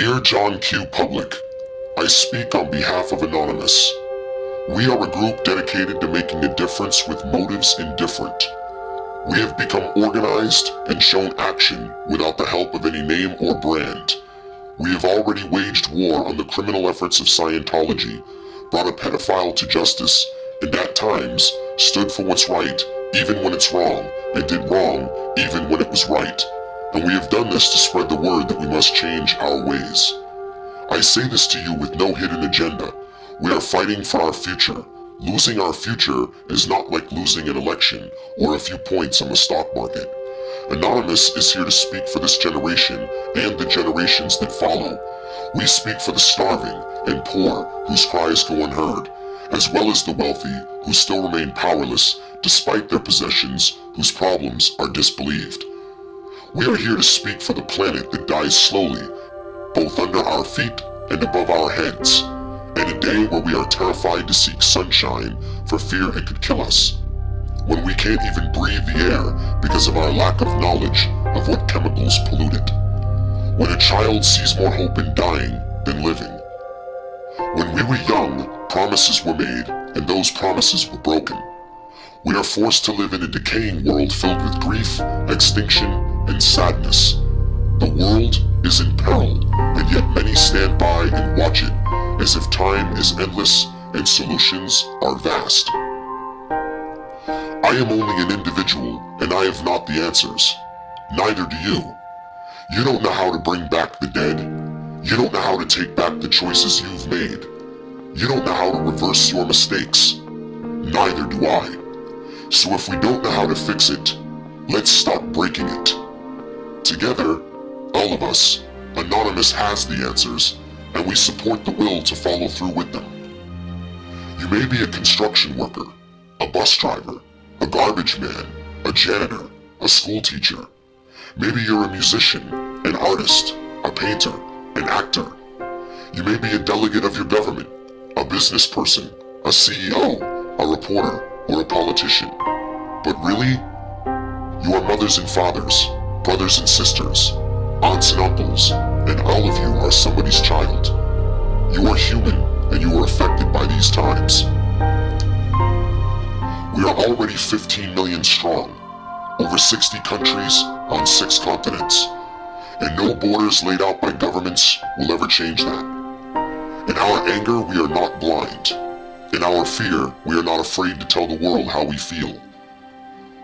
Dear John Q. Public, I speak on behalf of Anonymous. We are a group dedicated to making a difference with motives indifferent. We have become organized and shown action without the help of any name or brand. We have already waged war on the criminal efforts of Scientology, brought a pedophile to justice, and at times stood for what's right even when it's wrong, and did wrong even when it was right. And we have done this to spread the word that we must change our ways. I say this to you with no hidden agenda. We are fighting for our future. Losing our future is not like losing an election or a few points on the stock market. Anonymous is here to speak for this generation and the generations that follow. We speak for the starving and poor whose cries go unheard, as well as the wealthy who still remain powerless despite their possessions, whose problems are disbelieved. We are here to speak for the planet that dies slowly, both under our feet and above our heads, in a day where we are terrified to seek sunshine for fear it could kill us, when we can't even breathe the air because of our lack of knowledge of what chemicals pollute it, when a child sees more hope in dying than living. When we were young, promises were made, and those promises were broken. We are forced to live in a decaying world filled with grief, extinction, and sadness. The world is in peril, and yet many stand by and watch it as if time is endless and solutions are vast. I am only an individual, and I have not the answers. Neither do you. You don't know how to bring back the dead. You don't know how to take back the choices you've made. You don't know how to reverse your mistakes. Neither do I. So if we don't know how to fix it, let's stop breaking it. Together, all of us, Anonymous has the answers, and we support the will to follow through with them. You may be a construction worker, a bus driver, a garbage man, a janitor, a school teacher. Maybe you're a musician, an artist, a painter, an actor. You may be a delegate of your government, a business person, a CEO, a reporter, or a politician. But really, you are mothers and fathers, brothers and sisters, aunts and uncles, and all of you are somebody's child. You are human, and you are affected by these times. We are already 15 million strong, over 60 countries on 6 continents, and no borders laid out by governments will ever change that. In our anger, we are not blind. In our fear, we are not afraid to tell the world how we feel.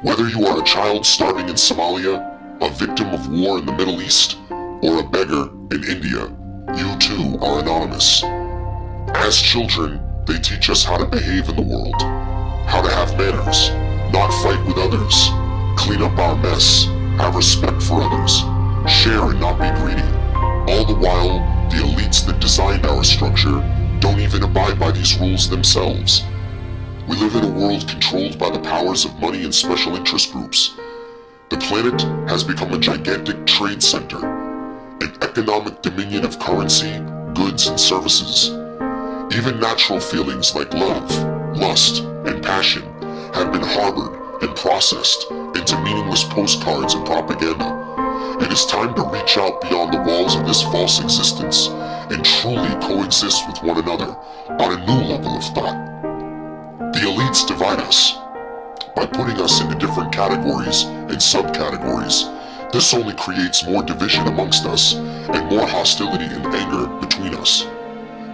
Whether you are a child starving in Somalia, a victim of war in the Middle East, or a beggar in India, you too are anonymous. As children, they teach us how to behave in the world, how to have manners, not fight with others, clean up our mess, have respect for others, share and not be greedy. All the while, the elites that designed our structure don't even abide by these rules themselves. We live in a world controlled by the powers of money and special interest groups. The planet has become a gigantic trade center, an economic dominion of currency, goods, and services. Even natural feelings like love, lust, and passion have been harbored and processed into meaningless postcards and propaganda. It is time to reach out beyond the walls of this false existence and truly coexist with one another on a new level of thought. The elites divide us by putting us into different categories and subcategories. This only creates more division amongst us and more hostility and anger between us,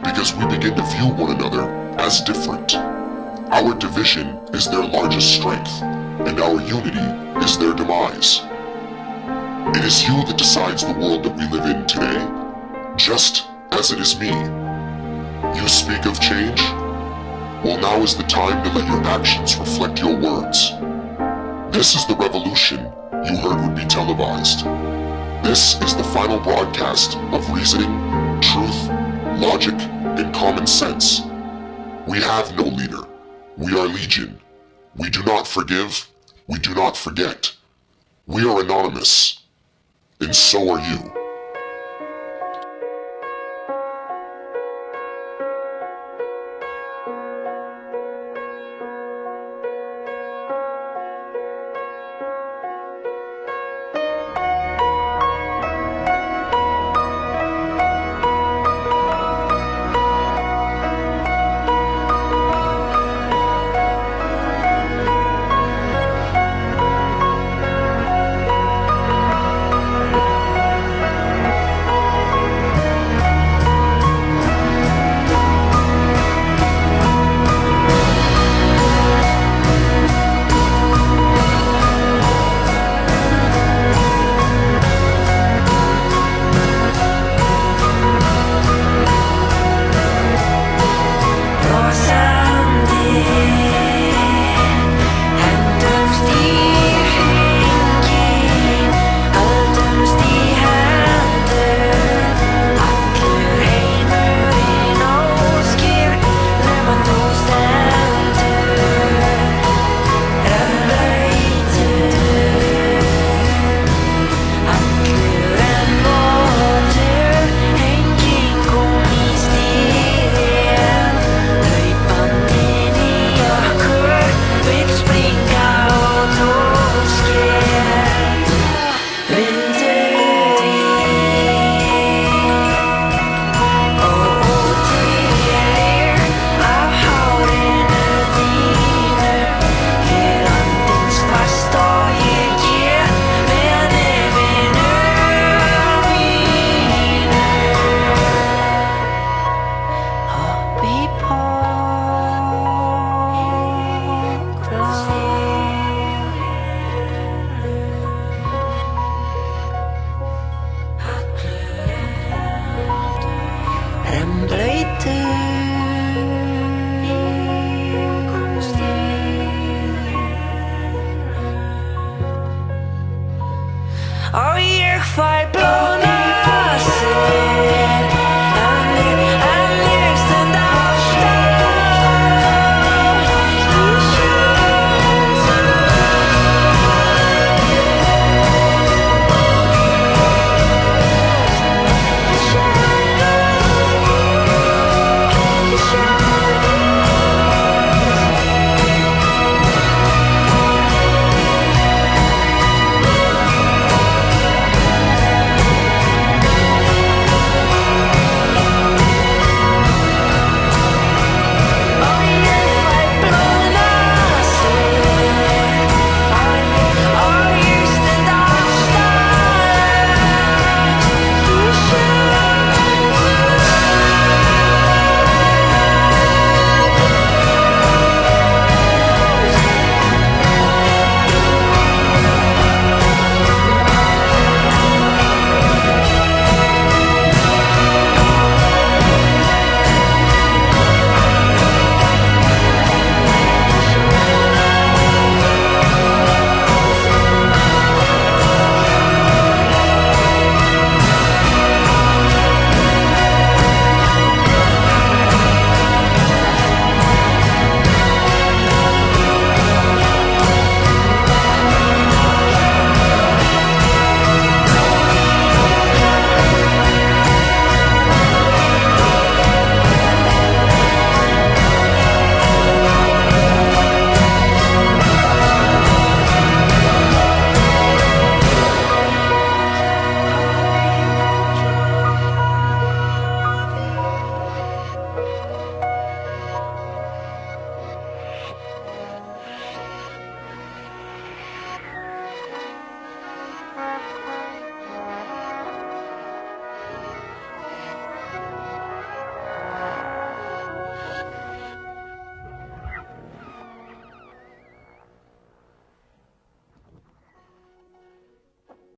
because we begin to view one another as different. Our division is their largest strength, and our unity is their demise. It is you that decides the world that we live in today, just as it is me. You speak of change? Well, now is the time to let your actions reflect your words. This is the revolution you heard would be televised. This is the final broadcast of reasoning, truth, logic, and common sense. We have no leader. We are legion. We do not forgive. We do not forget. We are anonymous. And so are you.